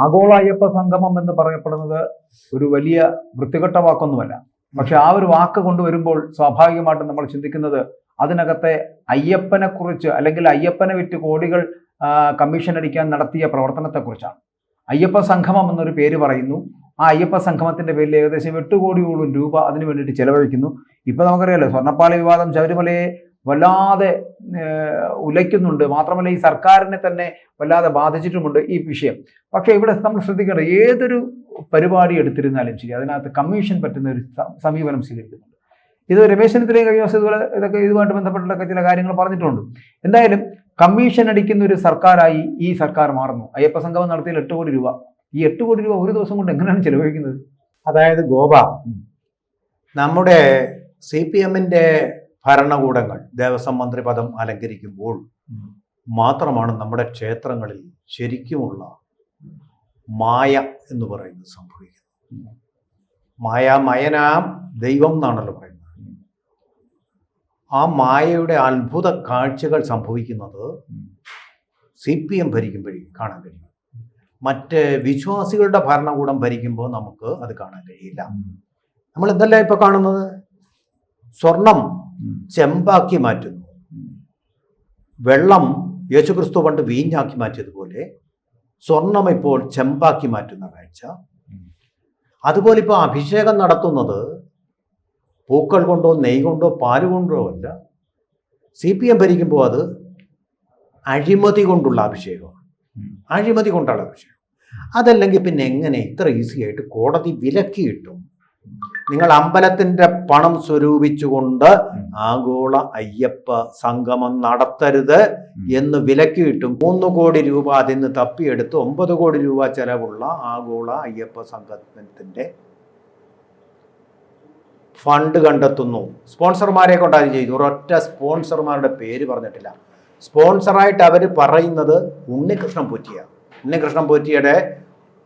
ആഗോള അയ്യപ്പ സംഗമം എന്ന് പറയപ്പെടുന്നത് ഒരു വലിയ വൃത്തികെട്ട വാക്കൊന്നുമല്ല. പക്ഷെ ആ ഒരു വാക്ക് കൊണ്ടുവരുമ്പോൾ സ്വാഭാവികമായിട്ടും നമ്മൾ ചിന്തിക്കുന്നത് അതിനകത്തെ അയ്യപ്പനെ കുറിച്ച്, അല്ലെങ്കിൽ അയ്യപ്പനെ വിറ്റ് കോടികൾ കമ്മീഷൻ അടിക്കാൻ നടത്തിയ പ്രവർത്തനത്തെക്കുറിച്ചാണ്. അയ്യപ്പ സംഗമം എന്നൊരു പേര് പറയുന്നു. ആ അയ്യപ്പ സംഗമത്തിന്റെ പേരിൽ ഏകദേശം 8 കോടിയോളം രൂപ അതിനു വേണ്ടിയിട്ട് ചെലവഴിക്കുന്നു. ഇപ്പൊ നമുക്കറിയാലോ, സ്വർണ്ണപ്പാളി വിവാദം ശബരിമലയെ വല്ലാതെ ഉലയ്ക്കുന്നുണ്ട്. മാത്രമല്ല ഈ സർക്കാരിനെ തന്നെ വല്ലാതെ ബാധിച്ചിട്ടുമുണ്ട് ഈ വിഷയം. പക്ഷെ ഇവിടെ നമ്മൾ ശ്രദ്ധിക്കേണ്ടത്, ഏതൊരു പരിപാടി എടുത്തിരുന്നാലും ശരി, അതിനകത്ത് കമ്മീഷൻ പറ്റുന്ന ഒരു സമീപനം സ്വീകരിക്കുന്നുണ്ട്. ഇത് രമേശ് ചെന്നിത്തലയും കഴിഞ്ഞ ദിവസം ഇതുമായിട്ട് ബന്ധപ്പെട്ടിട്ടൊക്കെ ചില കാര്യങ്ങൾ പറഞ്ഞിട്ടുണ്ട്. എന്തായാലും കമ്മീഷൻ അടിക്കുന്ന ഒരു സർക്കാരായി ഈ സർക്കാർ മാറുന്നു. അയ്യപ്പ സംഗമം നടത്തിയ 8 കോടി രൂപ, ഈ 8 കോടി രൂപ ഒരു ദിവസം കൊണ്ട് എങ്ങനെയാണ് ചെലവഴിക്കുന്നത്? അതായത് ഗോപ, നമ്മുടെ CPM-ന്റെ ഭരണകൂടങ്ങൾ ദേവസ്വം മന്ത്രി പദം അലങ്കരിക്കുമ്പോൾ മാത്രമാണ് നമ്മുടെ ക്ഷേത്രങ്ങളിൽ ശരിക്കുമുള്ള മായ എന്ന് പറയുന്നത് സംഭവിക്കുന്നത്. മയനാം ദൈവം എന്നാണല്ലോ പറയുന്നത്. ആ മായയുടെ അത്ഭുത കാഴ്ചകൾ സംഭവിക്കുന്നത് CPM ഭരിക്കുമ്പോഴേ കാണാൻ കഴിയും. മറ്റ് വിശ്വാസികളുടെ ഭരണകൂടം ഭരിക്കുമ്പോൾ നമുക്ക് അത് കാണാൻ കഴിയില്ല. നമ്മൾ എന്തെല്ലാം ഇപ്പൊ കാണുന്നത്? സ്വർണം ചെമ്പാക്കി മാറ്റുന്നു, വെള്ളം യേശുക്രിസ്തു പണ്ട് വീഞ്ഞാക്കി മാറ്റിയതുപോലെ സ്വർണം ഇപ്പോൾ ചെമ്പാക്കി മാറ്റുന്ന കാഴ്ച. അതുപോലെ ഇപ്പോൾ അഭിഷേകം നടത്തുന്നത് പൂക്കൾ കൊണ്ടോ നെയ് കൊണ്ടോ പാല് കൊണ്ടോ അല്ല. CPM ഭരിക്കുമ്പോൾ അത് അഴിമതി കൊണ്ടുള്ള അഭിഷേകമാണ്, അഴിമതി കൊണ്ടുള്ള അഭിഷേകം. അതല്ലെങ്കിൽ പിന്നെ എങ്ങനെ ഇത്ര ഈസി ആയിട്ട് കോടതി വിലക്കിയിട്ടും നിങ്ങൾ അമ്പലത്തിന്റെ പണം സ്വരൂപിച്ചുകൊണ്ട് ആഗോള അയ്യപ്പ സംഗമം നടത്തരുത് എന്ന് വിലക്കിയിട്ടും 3 കോടി രൂപ അതിൽ നിന്ന് തപ്പിയെടുത്ത് 9 കോടി രൂപ ചെലവുള്ള ആഗോള അയ്യപ്പ സംഗമത്തിന്റെ ഫണ്ട് കണ്ടെത്തുന്നു. സ്പോൺസർമാരെ കൊണ്ട് അത് ചെയ്തു. ഒരൊറ്റ സ്പോൺസർമാരുടെ പേര് പറഞ്ഞിട്ടില്ല. സ്പോൺസറായിട്ട് അവർ പറയുന്നത് ഉണ്ണികൃഷ്ണൻ പോറ്റിയാണ്. ഉണ്ണികൃഷ്ണൻ പോറ്റിയുടെ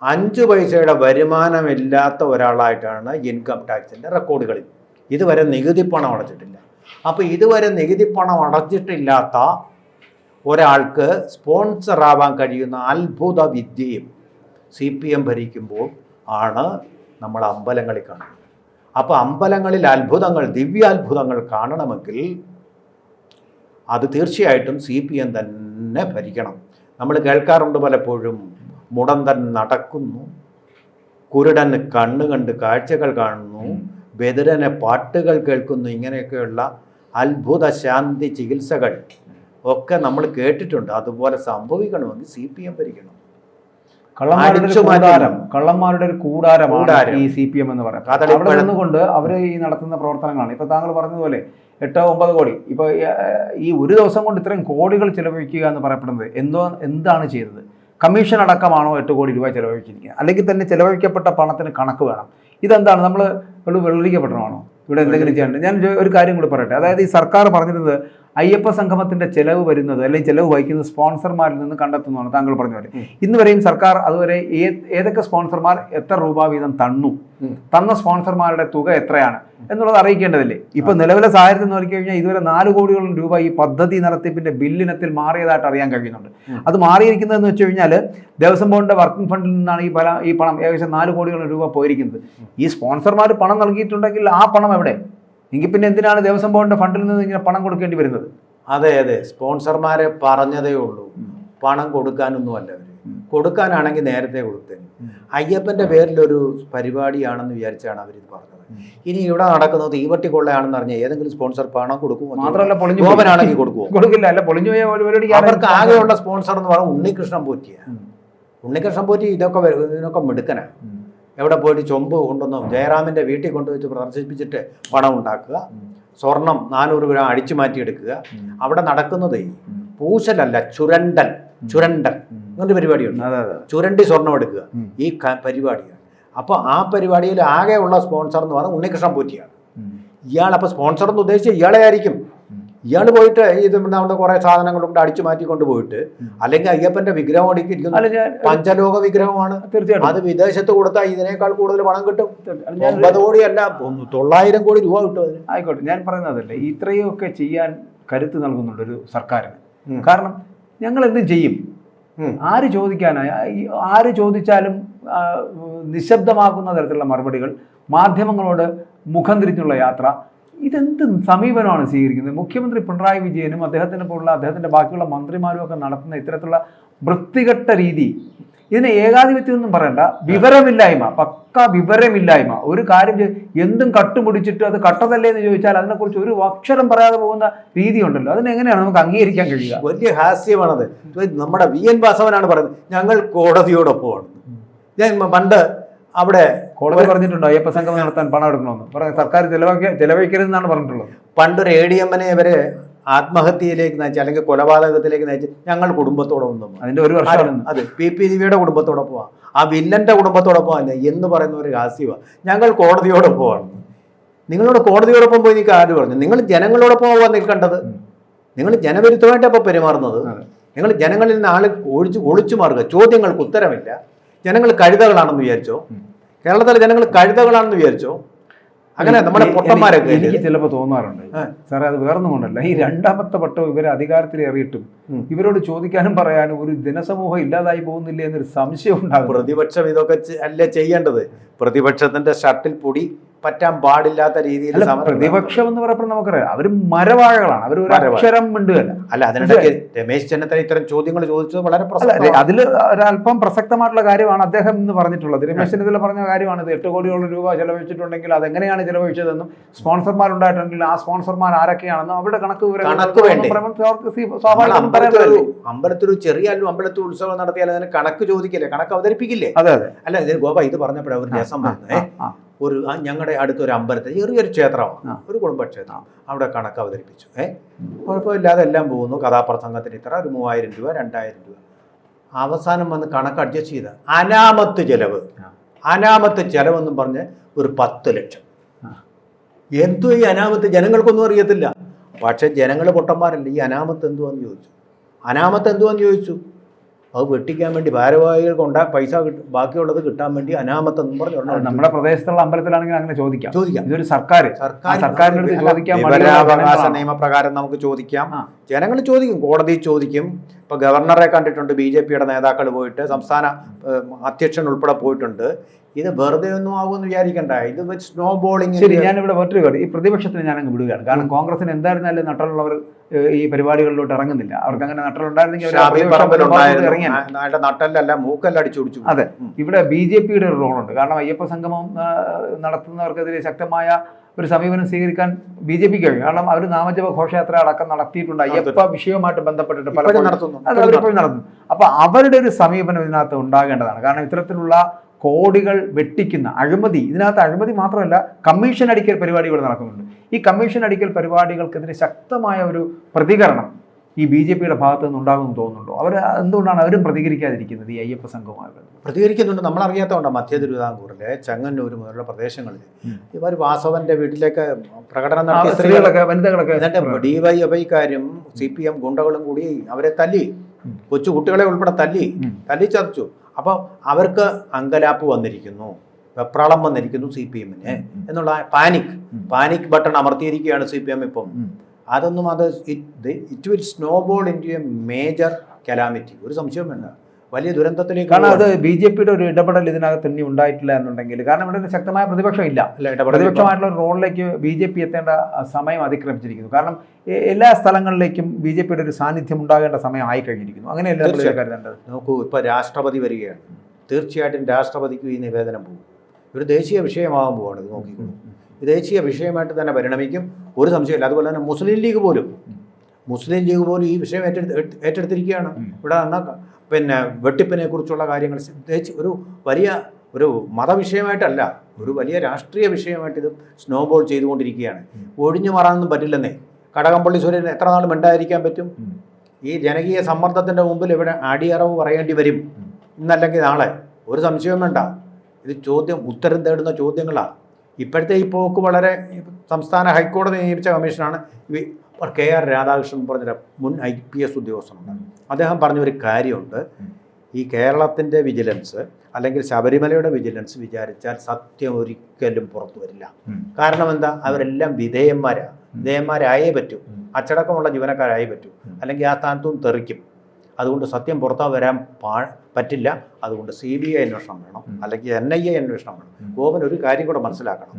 5 പൈസയുടെ വരുമാനമില്ലാത്ത ഒരാളായിട്ടാണ് ഇൻകം ടാക്സിൻ്റെ റെക്കോർഡുകളിൽ. ഇതുവരെ നികുതി പണം അടച്ചിട്ടില്ല. അപ്പോൾ ഇതുവരെ നികുതി പണം അടച്ചിട്ടില്ലാത്ത ഒരാൾക്ക് സ്പോൺസറാവാൻ കഴിയുന്ന അത്ഭുത വിദ്യയും CPM ഭരിക്കുമ്പോൾ ആണ് നമ്മൾ അമ്പലങ്ങളിൽ കാണുന്നത്. അപ്പോൾ അമ്പലങ്ങളിൽ അത്ഭുതങ്ങൾ, ദിവ്യാത്ഭുതങ്ങൾ കാണണമെങ്കിൽ അത് തീർച്ചയായിട്ടും CPM തന്നെ ഭരിക്കണം. നമ്മൾ കേൾക്കാറുണ്ട് പലപ്പോഴും, മുടന്തൻ നടക്കുന്നു, കുരുടന് കണ്ണ് കണ്ട് കാഴ്ചകൾ കാണുന്നു, ബദിരന് പാട്ടുകൾ കേൾക്കുന്നു. ഇങ്ങനെയൊക്കെയുള്ള അത്ഭുത ശാന്തി ചികിത്സകൾ ഒക്കെ നമ്മൾ കേട്ടിട്ടുണ്ട്. അതുപോലെ സംഭവിക്കണമെങ്കിൽ CPM ഭരിക്കണം. കള്ളന്മാരുടെ ഒരു കൂടാരമാണ് ഈ CPM എന്ന് പറയുന്നത്. അവിടെ നിന്നുകൊണ്ട് അവർ ഈ നടത്തുന്ന പ്രവർത്തനങ്ങളാണ്. ഇപ്പൊ താങ്കൾ പറഞ്ഞതുപോലെ 8-9 കോടി, ഇപ്പൊ ഈ ഒരു ദിവസം കൊണ്ട് ഇത്രയും കോടികൾ ചെലവഴിക്കുക എന്ന് പറയപ്പെടുന്നത് എന്താണ് ചെയ്തത്? കമ്മീഷൻ അടക്കമാണോ 8 കോടി രൂപ ചെലവഴിച്ചിരിക്കുക? അല്ലെങ്കിൽ തന്നെ ചെലവഴിക്കപ്പെട്ട പണത്തിന് കണക്ക് വേണം. ഇതെന്താണ്, നമ്മൾ വെള്ളരിക്കപ്പെട്ടതാണോ ഇവിടെ എന്തെങ്കിലും ചെയ്യാനുണ്ട്? ഞാൻ ഒരു കാര്യം കൂടി പറയട്ടെ. അതായത് ഈ സർക്കാർ പറഞ്ഞിരുന്നത് അയ്യപ്പ സംഗമത്തിന്റെ ചെലവ് വരുന്നത്, അല്ലെങ്കിൽ ചെലവ് വഹിക്കുന്നത് സ്പോൺസർമാരിൽ നിന്ന് കണ്ടെത്തുന്നതാണ്. താങ്കൾ പറഞ്ഞ പോലെ ഇന്ന് വരെയും സർക്കാർ അതുവരെ ഏതൊക്കെ സ്പോൺസർമാർ എത്ര രൂപ വീതം തന്ന സ്പോൺസർമാരുടെ തുക എത്രയാണ് എന്നുള്ളത് അറിയിക്കേണ്ടതില്ലേ? ഇപ്പൊ നിലവിലെ സാഹചര്യം നോക്കിക്കഴിഞ്ഞാൽ ഇതുവരെ 4 കോടിയോളം രൂപ ഈ പദ്ധതി നടത്തിപ്പിന്റെ ബില്ലിനത്തിൽ മാറിയതായിട്ട് അറിയാൻ കഴിയുന്നുണ്ട്. അത് മാറിയിരിക്കുന്നതെന്ന് വെച്ച് കഴിഞ്ഞാൽ ദേവസ്വം ബോർഡിന്റെ വർക്കിംഗ് ഫണ്ടിൽ നിന്നാണ് ഈ പണം ഏകദേശം 4 കോടിയോളം രൂപ പോയിരിക്കുന്നത്. ഈ സ്പോൺസർമാർ പണം നൽകിയിട്ടുണ്ടെങ്കിൽ ആ പണം എവിടെ? എങ്കിൽ പിന്നെ എന്തിനാണ് ദേവസ്വം ബോർഡിന്റെ ഫണ്ടിൽ നിന്ന് ഇങ്ങനെ പണം കൊടുക്കേണ്ടി വരുന്നത്? അതെ, സ്പോൺസർമാരെ പറഞ്ഞതേ ഉള്ളൂ, പണം കൊടുക്കാനൊന്നുമല്ല. അവർ കൊടുക്കാനാണെങ്കിൽ നേരത്തെ കൊടുത്തേനെ. അയ്യപ്പന്റെ പേരിലൊരു പരിപാടിയാണെന്ന് വിചാരിച്ചാണ് അവരിത് പറഞ്ഞത്. ഇനി ഇവിടെ നടക്കുന്നത് തീവട്ടി കൊള്ളയാണെന്ന് അറിഞ്ഞാൽ ഏതെങ്കിലും സ്പോൺസർ പണം കൊടുക്കുമോ? മാത്രമല്ല ഗോപനാണെങ്കിൽ കൊടുക്കില്ല. അല്ല, പൊളിഞ്ഞു പോയ അവർക്ക് ആകെയുള്ള സ്പോൺസർ എന്ന് പറഞ്ഞാൽ ഉണ്ണികൃഷ്ണൻ പോറ്റിയാണ്. ഉണ്ണികൃഷ്ണൻ പോറ്റി ഇതിനൊക്കെ മിടുക്കനാണ്. എവിടെ പോയിട്ട് ചൊമ്പ് കൊണ്ടുവന്ന് ജയറാമിൻ്റെ വീട്ടിൽ കൊണ്ടുവച്ച് പ്രദർശിപ്പിച്ചിട്ട് പണം ഉണ്ടാക്കുക, സ്വർണം 400 ഗ്രാം അടിച്ചു മാറ്റിയെടുക്കുക. അവിടെ നടക്കുന്നത് പൂശലല്ല, ചുരണ്ടൽ അങ്ങനൊരു പരിപാടിയുണ്ട്. ചുരണ്ടി സ്വർണം എടുക്കുക, ഈ പരിപാടിയാണ്. അപ്പോൾ ആ പരിപാടിയിൽ ആകെയുള്ള സ്പോൺസർ എന്ന് പറഞ്ഞാൽ ഉണ്ണികൃഷ്ണൻ പോറ്റിയാണ്. അപ്പോൾ സ്പോൺസർ എന്ന് ഉദ്ദേശിച്ച് ഇയാളെ ആയിരിക്കും. ഇയാൾ പോയിട്ട് ഇത് നമ്മുടെ കുറെ സാധനങ്ങളുണ്ട് അടിച്ചു മാറ്റിക്കൊണ്ട് പോയിട്ട്, അല്ലെങ്കിൽ അയ്യപ്പന്റെ വിഗ്രഹം അടിക്കിരിക്കുന്നു, പഞ്ചലോക വിഗ്രഹമാണ്, തീർച്ചയായിട്ടും അത് വിദേശത്ത് കൊടുത്താൽ ഇതിനേക്കാൾ കൂടുതൽ പണം കിട്ടും. 9 കോടിയല്ല 900 കോടി രൂപ കിട്ടും അതിന്. ആയിക്കോട്ടെ, ഞാൻ പറയുന്നതല്ലേ, ഇത്രയൊക്കെ ചെയ്യാൻ കരുത്ത് നൽകുന്നുണ്ട് ഒരു സർക്കാരിന്. കാരണം ഞങ്ങൾ എന്തും ചെയ്യും, ആര് ചോദിക്കാനായി? ആര് ചോദിച്ചാലും നിശബ്ദമാക്കുന്ന തരത്തിലുള്ള മറുപടികൾ, മാധ്യമങ്ങളോട് മുഖം തിരിഞ്ഞുള്ള യാത്ര. ഇതെന്ത് സമീപനമാണ് സ്വീകരിക്കുന്നത്? മുഖ്യമന്ത്രി പിണറായി വിജയനും അദ്ദേഹത്തിൻ്റെ ബാക്കിയുള്ള മന്ത്രിമാരും ഒക്കെ നടത്തുന്ന ഇത്തരത്തിലുള്ള വൃത്തികെട്ട രീതി, ഇതിന് ഏകാധിപത്യം ഒന്നും പറയണ്ട, വിവരമില്ലായ്മ, പക്ക വിവരമില്ലായ്മ. ഒരു കാര്യം എന്തും കട്ടുപിടിച്ചിട്ട് അത് കട്ടതല്ലേ എന്ന് ചോദിച്ചാൽ അതിനെക്കുറിച്ച് ഒരു അക്ഷരം പറയാതെ പോകുന്ന രീതിയുണ്ടല്ലോ. അതിനെങ്ങനെയാണ് നമുക്ക് അംഗീകരിക്കാൻ കഴിയുക? വലിയ ഹാസ്യമാണത്. നമ്മുടെ VN വാസവനാണ് പറയുന്നത് ഞങ്ങൾ കോടതിയോടൊപ്പമാണ്. ഞാൻ പണ്ട് അവിടെ കോടതി പറഞ്ഞിട്ടുണ്ടോ അയ്യപ്പ സംഗമം നടത്താൻ പണം എടുക്കണമെന്ന്? സർക്കാർ ചെലവഴിക്കരുതെന്നാണ് പറഞ്ഞിട്ടുള്ളത്. പണ്ടൊരു ADM-നെ ഇവരെ ആത്മഹത്യയിലേക്ക് നയിച്ച് അല്ലെങ്കിൽ കൊലപാതകത്തിലേക്ക് നയിച്ച് ഞങ്ങൾ കുടുംബത്തോടൊപ്പം, അതിന്റെ ഒരു വർഷം അത് PP ദിവ്യയുടെ കുടുംബത്തോടൊപ്പമാണ്, ആ വില്ലന്റെ കുടുംബത്തോടൊപ്പമല്ല എന്ന് പറയുന്ന ഒരു ഹാസ്യമാണ്. ഞങ്ങൾ കോടതിയോടൊപ്പമാണ്. നിങ്ങളോട് കോടതിയോടൊപ്പം പോയി നിൽക്കുക ആര് പറഞ്ഞു? നിങ്ങൾ ജനങ്ങളോടൊപ്പം പോകാൻ നിൽക്കേണ്ടത്. നിങ്ങൾ ജനവിരുദ്ധമായിട്ട് അപ്പോൾ പെരുമാറുന്നത്. നിങ്ങൾ ജനങ്ങളിൽ നിന്ന് ആൾ ഒളിച്ചു മാറുക. ചോദ്യങ്ങൾക്ക് ഉത്തരമില്ല. ജനങ്ങൾ കഴുതകളാണെന്ന് വിചാരിച്ചോ? കേരളത്തിലെ ജനങ്ങൾ കഴുതകളാണെന്ന് വിചാരിച്ചോ? അങ്ങനെ നമ്മുടെ പൊട്ടന്മാരൊക്കെ എനിക്ക് ചിലപ്പോൾ തോന്നാറുണ്ട് സാറേ, അത് വേറൊന്നും കൊണ്ടല്ല, ഈ രണ്ടാമത്തെ വട്ടം ഇവരെ അധികാരത്തിലേറിയിട്ടും ഇവരോട് ചോദിക്കാനും പറയാനും ഒരു ജനസമൂഹം ഇല്ലാതായി പോകുന്നില്ലേ എന്നൊരു സംശയം ഉണ്ടാകും. പ്രതിപക്ഷം ഇതൊക്കെ അല്ലേ ചെയ്യേണ്ടത്? പ്രതിപക്ഷത്തിന്റെ ഷർട്ടിൽ പൊടി പറ്റാൻ പാടില്ലാത്ത രീതിയിൽ പ്രതിപക്ഷം എന്ന് പറയുമ്പോൾ നമുക്കറിയാം അവർ മരവാഴകളാണ്, അവർ ഒരു അക്ഷരം മിണ്ടുകയല്ല. അല്ല, അതിനിടയ്ക്ക് രമേശ് ചെന്നിത്തല ഇത്തരം ചോദ്യങ്ങൾ ചോദിച്ചത് വളരെ അതിൽ ഒരല്പം പ്രസക്തമായിട്ടുള്ള കാര്യമാണ് അദ്ദേഹം ഇന്ന് പറഞ്ഞിട്ടുള്ളത്. രമേശ് ചെന്നിത്തല പറഞ്ഞ കാര്യമാണ്, ഇത് 8 കോടിയോളം രൂപ ചെലവഴിച്ചിട്ടുണ്ടെങ്കിൽ അതെങ്ങനെയാണ് ചെലവഴിച്ചതെന്നും സ്പോൺസർമാരുണ്ടായിട്ടുണ്ടെങ്കിൽ ആ സ്പോൺസർമാർ ആരൊക്കെയാണെന്നും അവരുടെ കണക്ക് അമ്പലത്തിൽ ചെറിയ അമ്പലത്തിൽ ഉത്സവം നടത്തിയാൽ അതിന് കണക്ക് ചോദിക്കില്ലേ, കണക്ക് അവതരിപ്പിക്കില്ലേ? അതെ അതെ. അല്ല ഗോപ, ഇത് പറഞ്ഞപ്പോഴാണ് ഒരു രസം വരുന്നത്. ഞങ്ങളുടെ അടുത്തൊരു അമ്പലത്തിൽ ചെറിയൊരു ക്ഷേത്രമാണ്, ഒരു കുടുംബക്ഷേത്രം, അവിടെ കണക്ക് അവതരിപ്പിച്ചു. കുഴപ്പമില്ലാതെ എല്ലാം പോകുന്നു. കഥാപ്രസംഗത്തിന് ഇത്ര, ഒരു 3000 രൂപ 2000 രൂപ. അവസാനം വന്ന് കണക്ക് അഡ്ജസ്റ്റ് ചെയ്ത അനാമത്ത് ചെലവെന്നും പറഞ്ഞ് ഒരു 10 ലക്ഷം. എന്തോ ഈ അനാമത്ത് ജനങ്ങൾക്കൊന്നും അറിയത്തില്ല. പക്ഷെ ജനങ്ങൾ പൊട്ടന്മാരല്ല. ഈ അനാമത്ത് എന്തുവാന്ന് ചോദിച്ചു. അത് വെട്ടിക്കാൻ വേണ്ടി ഭാരവാഹികൾക്ക് പൈസ ബാക്കിയുള്ളത് കിട്ടാൻ വേണ്ടി അനാമത്ത് എന്ന് പറഞ്ഞു. നമ്മുടെ പ്രദേശത്തുള്ള അമ്പലത്തിലാണെങ്കിൽ അങ്ങനെ ചോദിക്കാം. ഇതൊരു സർക്കാരിന്റെ വിവരാവകാശ നിയമപ്രകാരം നമുക്ക് ചോദിക്കാം. ജനങ്ങൾ ചോദിക്കും, കോടതി ചോദിക്കും. ഇപ്പൊ ഗവർണറെ കണ്ടിട്ടുണ്ട്, BJP-യുടെ നേതാക്കൾ പോയിട്ട്, സംസ്ഥാന അധ്യക്ഷൻ ഉൾപ്പെടെ പോയിട്ടുണ്ട്. ഇത് വെറുതെ ഒന്നും ആകുമെന്ന് വിചാരിക്കണ്ട. ഇത് സ്നോ ബോളിംഗ്. ശരി, ഞാനിവിടെ മറ്റൊരു കാര്യം, ഈ പ്രതിപക്ഷത്തിന് ഞാനങ്ങ് വിടുകയാണ്. കാരണം കോൺഗ്രസിന് എന്തായിരുന്നാലും നട്ടലുള്ളവർ ഈ പരിപാടികളിലോട്ട് ഇറങ്ങുന്നില്ല. അവർക്ക് അങ്ങനെ നട്ടലുണ്ടായിരുന്നെങ്കിൽ നട്ടല്ലല്ല മൂക്കല്ല അടിച്ചു പിടിച്ചു. അതെ, ഇവിടെ BJP-യുടെ ഒരു റോളുണ്ട്. കാരണം അയ്യപ്പ സംഗമം നടത്തുന്നവർക്കെതിരെ ശക്തമായ ഒരു സമീപനം സ്വീകരിക്കാൻ BJP-ക്ക് കഴിയും. കാരണം അവർ നാമജപ ഘോഷയാത്ര അടക്കം നടത്തിയിട്ടുണ്ട്. അയ്യപ്പ വിഷയവുമായിട്ട് ബന്ധപ്പെട്ടിട്ട് പലപ്പോഴും നടത്തുന്നു. അപ്പൊ അവരുടെ ഒരു സമീപനം ഇതിനകത്ത് ഉണ്ടാകേണ്ടതാണ്. കാരണം ഇത്തരത്തിലുള്ള കോടികൾ വെട്ടിക്കുന്ന അഴിമതി, ഇതിനകത്ത് അഴിമതി മാത്രമല്ല, കമ്മീഷൻ അടിക്കൽ പരിപാടികൾ നടക്കുന്നുണ്ട്. ഈ കമ്മീഷൻ അടിക്കൽ പരിപാടികൾക്കെതിരെ ശക്തമായ ഒരു പ്രതികരണം ഈ BJP-യുടെ ഭാഗത്ത് നിന്ന് ഉണ്ടാകുമെന്ന് തോന്നുന്നുണ്ടോ? എന്തുകൊണ്ടാണ് അവരും പ്രതികരിക്കാതിരിക്കുന്നത്? ഈ അയ്യപ്പ സംഘവുമായിട്ട് പ്രതികരിക്കുന്നുണ്ട്. നമ്മളറിയാത്തതുകൊണ്ട് മധ്യ തിരുവിതാംകൂറിലെ ചെങ്ങന്നൂർ മുതലുള്ള പ്രദേശങ്ങളിൽ ഇവർ വാസവന്റെ വീട്ടിലേക്ക് പ്രകടനം നടത്തിയ സ്ത്രീകളൊക്കെ വനിതകളൊക്കെ DYFIക്കാരും CPM ഗുണ്ടകളും കൂടി അവരെ തല്ലി, കൊച്ചു കുട്ടികളെ ഉൾപ്പെടെ തല്ലിച്ചതച്ചു. അപ്പോൾ അവർക്ക് അങ്കലാപ്പ് വന്നിരിക്കുന്നു, വെപ്രാളം വന്നിരിക്കുന്നു CPM-ന് എന്നുള്ള പാനിക് ബട്ടൺ അമർത്തിയിരിക്കുകയാണ് CPM ഇപ്പം. അതൊന്നും it will snowball into a major calamity. ഒരു സംശയവും വേണ്ട, വലിയ ദുരന്തത്തിലേക്ക്. കാരണം അത് BJP-യുടെ ഒരു ഇടപെടൽ ഇതിനകത്ത് ഇനി ഉണ്ടായിട്ടില്ല എന്നുണ്ടെങ്കിൽ, കാരണം ഇവിടെ ഒരു ശക്തമായ പ്രതിപക്ഷം ഇല്ല, പ്രതിപക്ഷമായിട്ടുള്ള ഒരു റോളിലേക്ക് BJP എത്തേണ്ട സമയം അതിക്രമിച്ചിരിക്കുന്നു. കാരണം എല്ലാ സ്ഥലങ്ങളിലേക്കും BJP-യുടെ ഒരു സാന്നിധ്യം ഉണ്ടാകേണ്ട സമയം ആയി കഴിഞ്ഞിരിക്കുന്നു. അങ്ങനെയല്ല കരുതേണ്ടത്. നോക്കൂ, ഇപ്പോൾ രാഷ്ട്രപതി വരികയാണ്. തീർച്ചയായിട്ടും രാഷ്ട്രപതിക്ക് ഈ നിവേദനം പോകും. ഒരു ദേശീയ വിഷയമാകാൻ പോവാണ്. ഇത് നോക്കിക്കോളൂ, ദേശീയ വിഷയമായിട്ട് തന്നെ പരിണമിക്കും, ഒരു സംശയമില്ല. അതുപോലെ തന്നെ മുസ്ലിം ലീഗ് പോലും ഈ വിഷയം ഏറ്റെടുത്തിരിക്കുകയാണ്. ഇവിടെ പിന്നെ വെട്ടിപ്പിനെ കുറിച്ചുള്ള കാര്യങ്ങൾ ഒരു മതവിഷയമായിട്ടല്ല, ഒരു വലിയ രാഷ്ട്രീയ വിഷയമായിട്ട് ഇത് സ്നോബോൾ ചെയ്തുകൊണ്ടിരിക്കുകയാണ്. ഒഴിഞ്ഞു മാറാനൊന്നും പറ്റില്ലെന്നേ. കടകംപള്ളി സുരേന്ദ്രൻ എത്ര നാൾ മിണ്ടാതിരിക്കാൻ പറ്റും? ഈ ജനകീയ സമ്മർദ്ദത്തിൻ്റെ മുമ്പിൽ ഇവിടെ അടിയറവ് പറയേണ്ടി വരും, ഇന്നല്ലെങ്കിൽ നാളെ. ഒരു സംശയവും വേണ്ട. ഇത് ഉത്തരം തേടുന്ന ചോദ്യങ്ങളാണ്. ഇപ്പോഴത്തെ ഈ പോക്ക് വളരെ സംസ്ഥാന ഹൈക്കോടതി നിയമിച്ച കമ്മീഷനാണ്. KR രാധാകൃഷ്ണൻ പറഞ്ഞ മുൻ IPS ഉദ്യോഗസ്ഥനുണ്ട്. അദ്ദേഹം പറഞ്ഞൊരു കാര്യമുണ്ട്, ഈ കേരളത്തിൻ്റെ വിജിലൻസ് അല്ലെങ്കിൽ ശബരിമലയുടെ വിജിലൻസ് വിചാരിച്ചാൽ സത്യം ഒരിക്കലും പുറത്തു വരില്ല. കാരണം എന്താ? അവരെല്ലാം വിധേയന്മാരായേ പറ്റൂ, അച്ചടക്കമുള്ള ജീവനക്കാരായേ പറ്റൂ, അല്ലെങ്കിൽ ആ സ്ഥാനത്തും തെറിക്കും. അതുകൊണ്ട് സത്യം പുറത്തു വരാൻ പറ്റില്ല. അതുകൊണ്ട് CBI അന്വേഷണം വേണം, അല്ലെങ്കിൽ NIA അന്വേഷണം വേണം. ഗോപൻ ഒരു കാര്യം കൂടെ മനസ്സിലാക്കണം.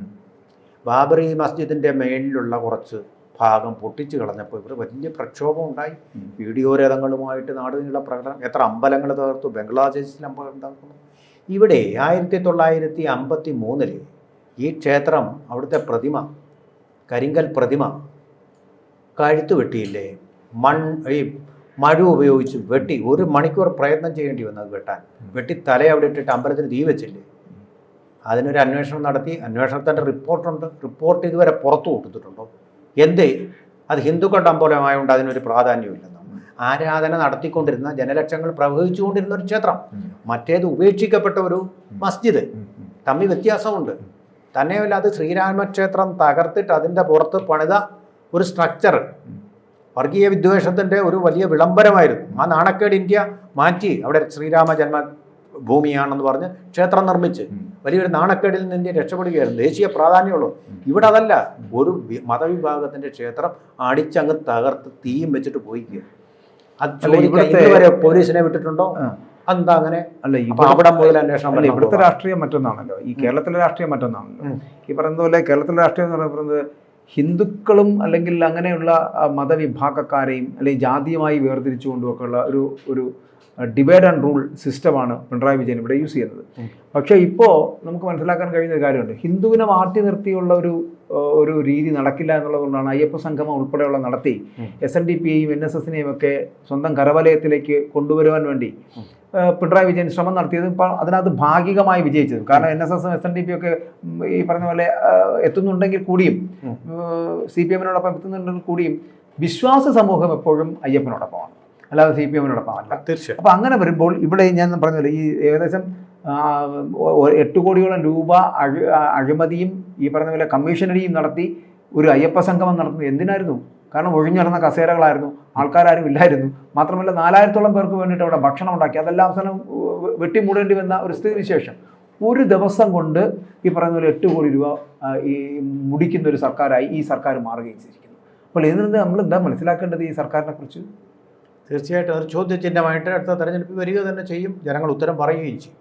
ബാബറി മസ്ജിദിൻ്റെ മേലിലുള്ള കുറച്ച് ഭാഗം പൊട്ടിച്ചു കളഞ്ഞപ്പോൾ ഇവിടെ വലിയ പ്രക്ഷോഭം ഉണ്ടായി. വീഡിയോ രഥങ്ങളുമായിട്ട് നാടുനീള പ്രകടനം, എത്ര അമ്പലങ്ങൾ തകർത്തു, ബംഗ്ലാദേശിൽ അമ്പലം തകർന്നു. ഇവിടെ 1953 ഈ ക്ഷേത്രം, അവിടുത്തെ പ്രതിമ, കരിങ്കൽ പ്രതിമ കഴുത്ത് വെട്ടിയില്ലേ, ഈ മഴു ഉപയോഗിച്ച് വെട്ടി. 1 മണിക്കൂർ പ്രയത്നം ചെയ്യേണ്ടി വന്നത് വെട്ടാൻ. വെട്ടി തല അവിടെ ഇട്ടിട്ട് അമ്പലത്തിന് തീ വെച്ചില്ലേ. അതിനൊരു അന്വേഷണം നടത്തി. അന്വേഷണത്തിൻ്റെ റിപ്പോർട്ടുണ്ട്. റിപ്പോർട്ട് ഇതുവരെ പുറത്തു കൊടുത്തിട്ടുണ്ടോ? എന്തേ? അത് ഹിന്ദുക്കളുടെ അമ്പലമായതുകൊണ്ട് അതിനൊരു പ്രാധാന്യമില്ലെന്ന്. ആരാധന നടത്തിക്കൊണ്ടിരുന്ന, ജനലക്ഷങ്ങൾ പ്രവഹിച്ചുകൊണ്ടിരുന്ന ഒരു ക്ഷേത്രം, മറ്റേത് ഉപേക്ഷിക്കപ്പെട്ട ഒരു മസ്ജിദ്. തമ്മിൽ വ്യത്യാസമുണ്ട്. തന്നെയല്ല, അത് ശ്രീരാമക്ഷേത്രം തകർത്തിട്ട് അതിൻ്റെ പുറത്ത് പണിത ഒരു സ്ട്രക്ചർ വർഗീയ വിദ്വേഷത്തിൻ്റെ ഒരു വലിയ വിളംബരമായിരുന്നു. ആ നാണക്കേട് ഇന്ത്യ മാറ്റി അവിടെ ശ്രീരാമ ജന്മഭൂമിയാണെന്ന് പറഞ്ഞ് ക്ഷേത്രം നിർമ്മിച്ച് വലിയൊരു നാണക്കേടിൽ നിന്ന് ഇന്ത്യ രക്ഷപ്പെടുകയായിരുന്നു. ദേശീയ പ്രാധാന്യമുള്ളൂ. ഇവിടെ അതല്ല, ഒരു മതവിഭാഗത്തിൻ്റെ ക്ഷേത്രം അടിച്ചങ്ങ് തകർത്ത് തീയും വെച്ചിട്ട് പോയിക്കുക. അത് ഇതുവരെ പോലീസിനെ വിട്ടിട്ടുണ്ടോ? എന്താ അങ്ങനെ? അല്ല, അവിടെ മുതൽ അന്വേഷണം. ഇവിടുത്തെ രാഷ്ട്രീയം മറ്റൊന്നാണല്ലോ, ഈ കേരളത്തിലെ രാഷ്ട്രീയം മറ്റൊന്നാണല്ലോ. ഈ പറയുന്ന പോലെ കേരളത്തിലെ രാഷ്ട്രീയം എന്ന് പറയുന്നത് ഹിന്ദുക്കളും അല്ലെങ്കിൽ അങ്ങനെയുള്ള മതവിഭാഗക്കാരെയും അല്ലെങ്കിൽ ജാതിയുമായി വേർതിരിച്ചുകൊണ്ടുമൊക്കെയുള്ള ഒരു ഡിവൈഡ് ആൻഡ് റൂൾ സിസ്റ്റമാണ് പിണറായി വിജയൻ ഇവിടെ യൂസ് ചെയ്യുന്നത്. പക്ഷേ ഇപ്പോൾ നമുക്ക് മനസ്സിലാക്കാൻ കഴിയുന്ന ഒരു കാര്യമുണ്ട്. ഹിന്ദുവിനെ മാറ്റി നിർത്തിയുള്ള ഒരു രീതി നടക്കില്ല എന്നുള്ളതുകൊണ്ടാണ് അയ്യപ്പ സംഗമം ഉൾപ്പെടെയുള്ള നടത്തി SNDPയെയും NSSനെയും ഒക്കെ സ്വന്തം കരവലയത്തിലേക്ക് കൊണ്ടുവരുവാൻ വേണ്ടി പിണറായി വിജയൻ ശ്രമം നടത്തിയത്. ഇപ്പോൾ അതിനകത്ത് ഭാഗികമായി വിജയിച്ചത്. കാരണം NSSും SNDP ഒക്കെ ഈ പറഞ്ഞ പോലെ എത്തുന്നുണ്ടെങ്കിൽ കൂടിയും, CPMനോടൊപ്പം എത്തുന്നുണ്ടെങ്കിൽ കൂടിയും വിശ്വാസ സമൂഹം എപ്പോഴും അയ്യപ്പനോടൊപ്പമാണ്, അല്ലാതെ CPMനോടൊപ്പമല്ല. തീർച്ചയായും. അപ്പോൾ അങ്ങനെ വരുമ്പോൾ ഇവിടെ ഞാൻ പറഞ്ഞല്ലോ, ഈ ഏകദേശം 8 കോടിയോളം രൂപ അഴിമതിയും ഈ പറഞ്ഞ പോലെ കമ്മീഷനടിയും നടത്തി ഒരു അയ്യപ്പ സംഗമം നടത്തുന്നത് എന്തിനായിരുന്നു? കാരണം ഒഴിഞ്ഞിടന്ന കസേരകളായിരുന്നു, ആൾക്കാരും ഇല്ലായിരുന്നു. മാത്രമല്ല 4000-ഓളം പേർക്ക് വേണ്ടിയിട്ട് അവിടെ ഭക്ഷണം ഉണ്ടാക്കി. അതെല്ലാം അവസാനം വെട്ടിമൂടേണ്ടി വന്ന ഒരു സ്ഥിതിവിശേഷം. ഒരു ദിവസം കൊണ്ട് ഈ പറയുന്ന പോലെ 8 കോടി രൂപ ഈ മുടിക്കുന്ന ഒരു സർക്കാരായി ഈ സർക്കാർ മാറുകയും ചെയ്തിരിക്കുന്നു. അപ്പോൾ ഇതിൽ നിന്ന് നമ്മൾ എന്താ മനസ്സിലാക്കേണ്ടത് ഈ സർക്കാരിനെ കുറിച്ച്? തീർച്ചയായിട്ടും ഒരു ചോദ്യചിഹ്നമായിട്ട് അടുത്ത തെരഞ്ഞെടുപ്പ് വരിക തന്നെ ചെയ്യും. ജനങ്ങൾ ഉത്തരം പറയുകയും ചെയ്യും.